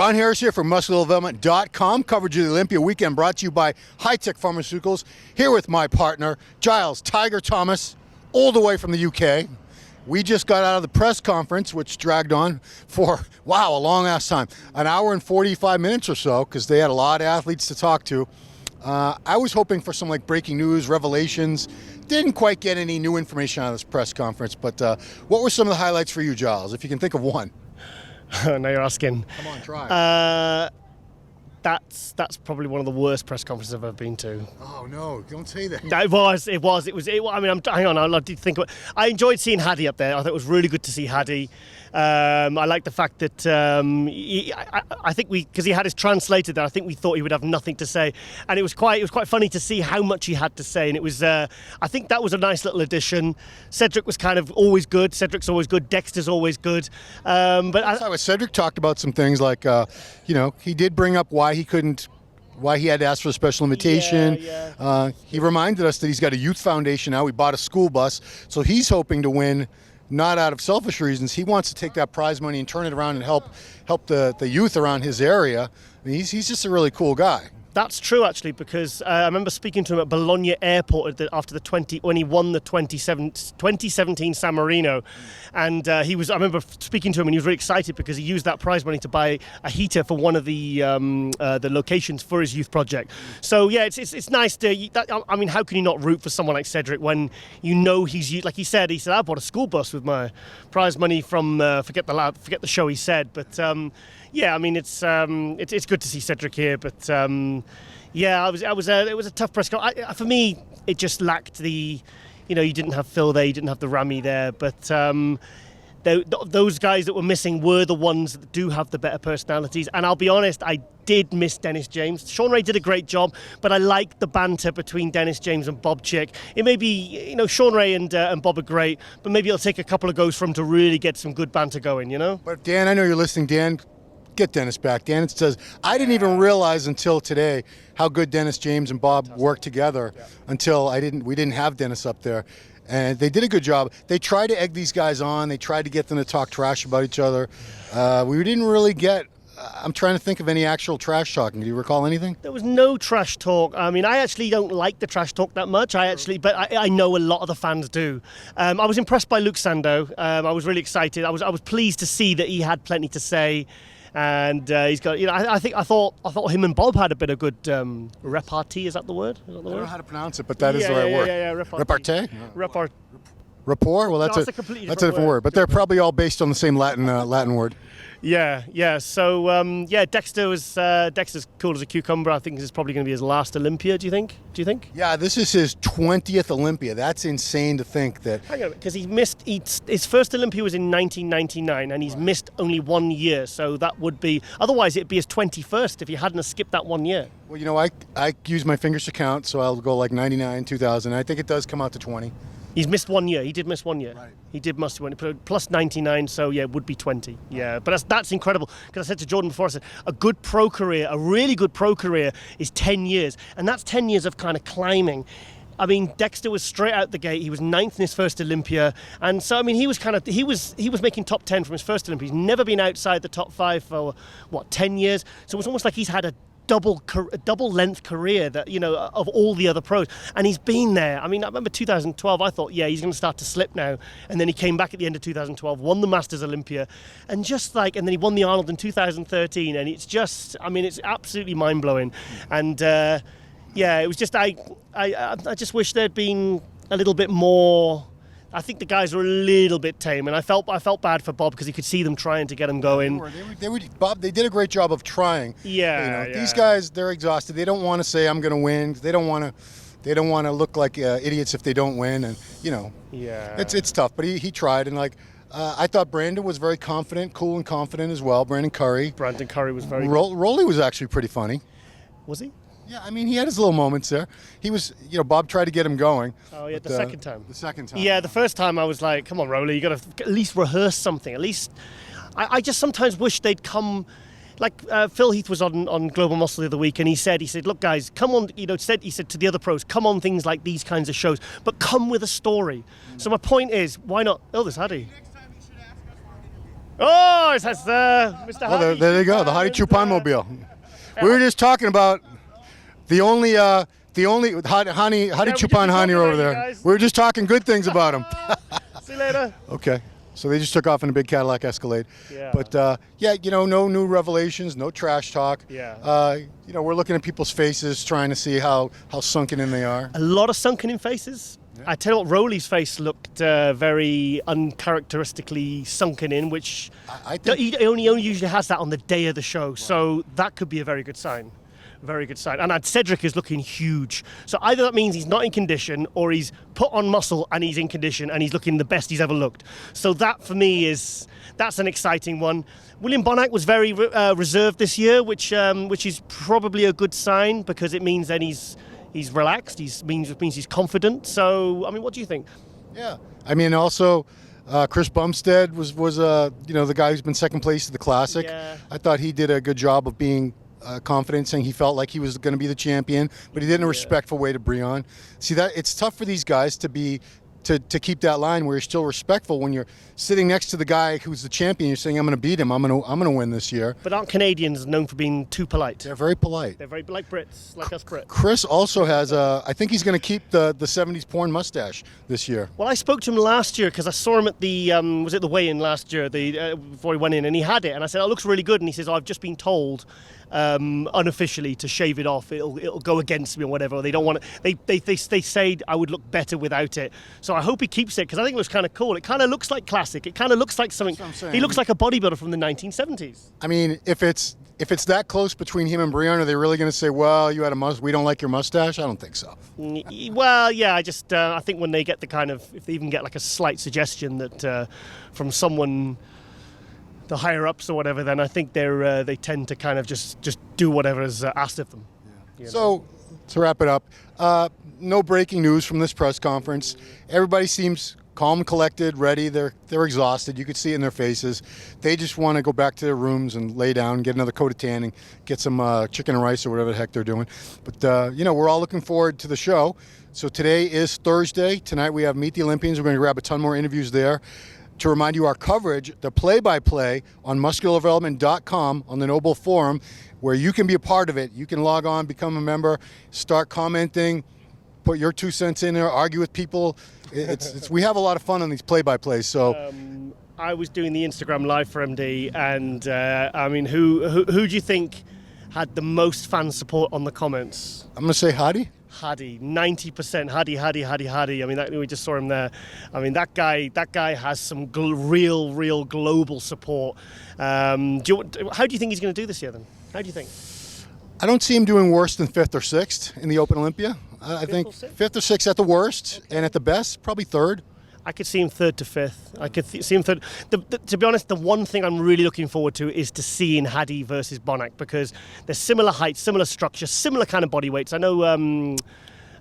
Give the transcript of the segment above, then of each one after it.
Ron Harris here from MuscularDevelopment.com. Coverage of the Olympia weekend brought to you by High-Tech Pharmaceuticals. Here with my partner, Giles Tiger Thomas, all the way from the UK. We just got out of the press conference, which dragged on for, wow, a long-ass time. An hour and 45 minutes or so, because they had a lot of athletes to talk to. I was hoping for some breaking news, revelations. Didn't quite get any new information out of this press conference, but what were some of the highlights for you, Giles, if you can think of one? Now you're asking. Come on, try. That's probably one of the worst press conferences I've ever been to. Oh no! Don't say that. No, it was. I mean, hang on. I did think. I enjoyed seeing Hadi up there. I thought it was really good to see Hadi. I like the fact that I think because he had his translator there, I think we thought he would have nothing to say, and it was quite funny to see how much he had to say, and it was. I think that was a nice little addition. Cedric was kind of always good. Cedric's always good. Dexter's always good. But Cedric talked about some things like, he did bring up why he had to ask for a special invitation. Yeah. He reminded us that he's got a youth foundation now. We bought a school bus, so he's hoping to win. Not out of selfish reasons. He wants to take that prize money and turn it around and help the youth around his area. I mean, he's just a really cool guy. That's true, actually, because I remember speaking to him at Bologna Airport after when he won the 2017 San Marino, and I remember speaking to him, and he was really excited because he used that prize money to buy a heater for one of the locations for his youth project. So yeah, it's nice to. I mean, how can you not root for someone like Cedric when you know he's like he said I bought a school bus with my prize money from forget the show he said, but. Yeah, I mean it's good to see Cedric here, but it was a tough press conference. For me, it just lacked the, you didn't have Phil there, you didn't have the Rami there, but those guys that were missing were the ones that do have the better personalities. And I'll be honest, I did miss Dennis James. Sean Ray did a great job, but I liked the banter between Dennis James and Bob Chick. It may be, Sean Ray and Bob are great, but maybe it'll take a couple of goes for him to really get some good banter going, But Dan, I know you're listening, Dan. Get Dennis back. Dan says, I didn't even realize until today how good Dennis James and Bob worked together until we didn't have Dennis up there. And they did a good job. They tried to egg these guys on. They tried to get them to talk trash about each other. We didn't really get, I'm trying to think of any actual trash talking. Do you recall anything? There was no trash talk. I mean, I actually don't like the trash talk that much. But I know a lot of the fans do. I was impressed by Luke Sando. I was really excited. I was pleased to see that he had plenty to say. And he's got, I thought him and Bob had a bit of good repartee. Is that the word? I don't know how to pronounce it, but that is the right word. Yeah, repartee. Rapport? Well, that's a different word. But they're probably all based on the same Latin word. Yeah. So Dexter's cool as a cucumber. I think this is probably going to be his last Olympia. Do you think? Yeah, this is his 20th Olympia. That's insane to think that. Hang on, because he missed his first Olympia was in 1999, and he's missed only 1 year. So that would be otherwise it'd be his 21st if he hadn't skipped that 1 year. Well, I use my fingers to count, so I'll go 99, 2000. I think it does come out to 20. He's missed 1 year. He did miss 1 year. Right. He did miss 1 year. Plus 99, so yeah, it would be 20. Yeah, but that's incredible. Because I said to Jordan before, I said, a really good pro career is 10 years. And that's 10 years of kind of climbing. I mean, Dexter was straight out the gate. He was 9th in his first Olympia. And so, I mean, he was making top 10 from his first Olympia. He's never been outside the top 5 for, 10 years? So it was almost like he's had a double length career that of all the other pros, and he's been there. I mean, I remember 2012. I thought, he's going to start to slip now, and then he came back at the end of 2012, won the Masters Olympia, and then he won the Arnold in 2013, and it's just, I mean, it's absolutely mind blowing, and it was just I just wish there'd been a little bit more. I think the guys were a little bit tame, and I felt bad for Bob because he could see them trying to get him going. Bob, they did a great job of trying. Yeah. These guys, they're exhausted. They don't want to say I'm going to win. They don't want to look like idiots if they don't win, and Yeah. It's tough. But he tried, and I thought Brandon was very cool and confident as well. Brandon Curry was very. Rolly was actually pretty funny. Was he? Yeah, I mean, he had his little moments there. He was, Bob tried to get him going. Oh, yeah, the second time. The second time. Yeah, the first time I was like, come on, Rolly, you got to at least rehearse something. At least, I just sometimes wish they'd come, like Phil Heath was on Global Muscle the other week, and he said, look, guys, come on, he said to the other pros, come on things like these kinds of shows, but come with a story. So my point is, why not? Oh, there's Hadi. Oh, it has Mr. Oh, Hardy. there you go, the Hadi Chupan mobile. We were just talking about the only Hadi Chupan Hani over there. We were just talking good things about him. See you later. Okay. So they just took off in a big Cadillac Escalade. Yeah. But yeah, no new revelations, no trash talk. Yeah. We're looking at people's faces, trying to see how sunken in they are. A lot of sunken in faces. Yeah. I tell you what, Rowley's face looked very uncharacteristically sunken in, which I think he only usually has that on the day of the show. So that could be a very good sign. Very good sign. And Cedric is looking huge. So either that means he's not in condition, or he's put on muscle and he's in condition and he's looking the best he's ever looked. So that for me that's an exciting one. William Bonac was very reserved this year, which is probably a good sign, because it means then he's relaxed. Means he's confident. So I mean, what do you think? Yeah. I mean, also Chris Bumstead was the guy who's been second place at the Classic. Yeah. I thought he did a good job of being confident, saying he felt like he was going to be the champion, but he did in a respectful way to Brian. See, that it's tough for these guys to keep that line where you're still respectful when you're sitting next to the guy who's the champion. You're saying, I'm going to beat him. I'm going to win this year. But aren't Canadians known for being too polite? They're very polite. They're very like Brits, like us Brits. Chris also has I think he's going to keep the 70s porn mustache this year. Well, I spoke to him last year because I saw him at the was it the weigh-in last year, before he went in, and he had it, and I said, "Oh, it looks really good," and he says, "Oh, I've just been told unofficially to shave it off. It'll go against me or whatever. They don't want it. They say I would look better without it. So I hope he keeps it, because I think it looks kind of cool. It kind of looks like classic. It kind of looks like something. He looks like a bodybuilder from the 1970s. I mean, if it's that close between him and Brian, are they really going to say, "Well, you had we don't like your mustache"? I don't think so. Well, yeah. I think when they get if they even get like a slight suggestion that from someone, the higher ups or whatever, then I think they tend to kind of just do whatever is asked of them. Yeah. So to wrap it up, no breaking news from this press conference. Everybody seems calm and collected, ready. They're exhausted. You could see it in their faces. They just want to go back to their rooms and lay down, get another coat of tanning, get some chicken and rice or whatever the heck they're doing. But we're all looking forward to the show. So today is Thursday. Tonight we have Meet the Olympians. We're going to grab a ton more interviews there. To remind you, our coverage, the play-by-play on musculardevelopment.com on the Noble Forum, where you can be a part of it. You can log on, become a member, start commenting, put your 2 cents in there, argue with people. We have a lot of fun on these play-by-plays. So I was doing the Instagram live for MD, and I mean, who do you think had the most fan support on the comments? I'm going to say Hadi. Hadi, 90% Hadi. I mean, we just saw him there. I mean, that guy has some real global support. How do you think he's going to do this year then? How do you think? I don't see him doing worse than 5th or 6th in the Open Olympia. I think 5th or 6th at the worst, and at the best, probably 3rd. I could see him 3rd to 5th. I could see him 3rd. To be honest, the one thing I'm really looking forward to is to seeing Hadi versus Bonac, because they're similar height, similar structure, similar kind of body weights. I know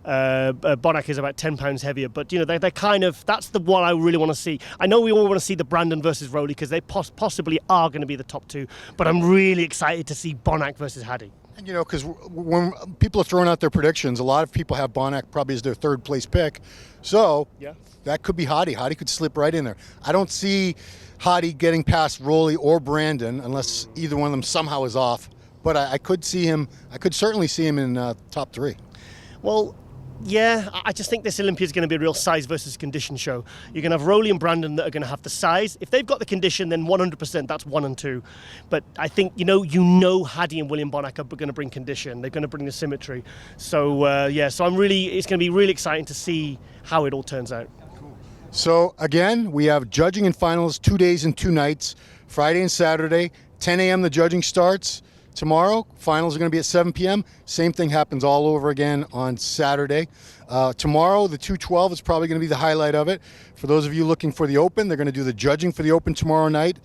Bonac is about 10 pounds heavier, but they're kind of, that's the one I really want to see. I know we all want to see the Brandon versus Rowley, because they possibly are going to be the top 2, but I'm really excited to see Bonac versus Hadi. And because when people are throwing out their predictions, a lot of people have Bonac probably as their 3rd place pick. So yeah, that could be Hadi. Hadi could slip right in there. I don't see Hadi getting past Rowley or Brandon unless either one of them somehow is off. But I could certainly see him in top 3. Well, yeah, I just think this Olympia is going to be a real size versus condition show. You're going to have Rowley and Brandon that are going to have the size. If they've got the condition, then 100% that's 1 and 2. But I think, Hadi and William Bonac are going to bring condition. They're going to bring the symmetry. So, it's going to be really exciting to see how it all turns out. Cool. So, again, we have judging and finals 2 days and 2 nights, Friday and Saturday, 10 a.m. the judging starts. Tomorrow, finals are going to be at 7 p.m. Same thing happens all over again on Saturday. Tomorrow, the 212 is probably going to be the highlight of it. For those of you looking for the Open, they're going to do the judging for the Open tomorrow night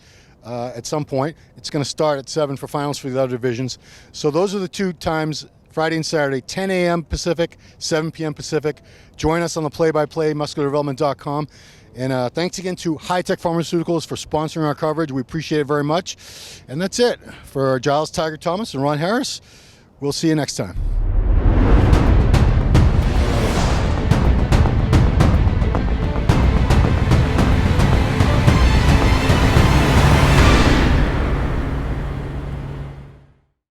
at some point. It's going to start at 7 for finals for the other divisions. So those are the 2 times, Friday and Saturday, 10 a.m. Pacific, 7 p.m. Pacific. Join us on the play-by-play, musculardevelopment.com. And thanks again to High Tech Pharmaceuticals for sponsoring our coverage. We appreciate it very much. And that's it. For Giles Tiger Thomas and Ron Harris, we'll see you next time.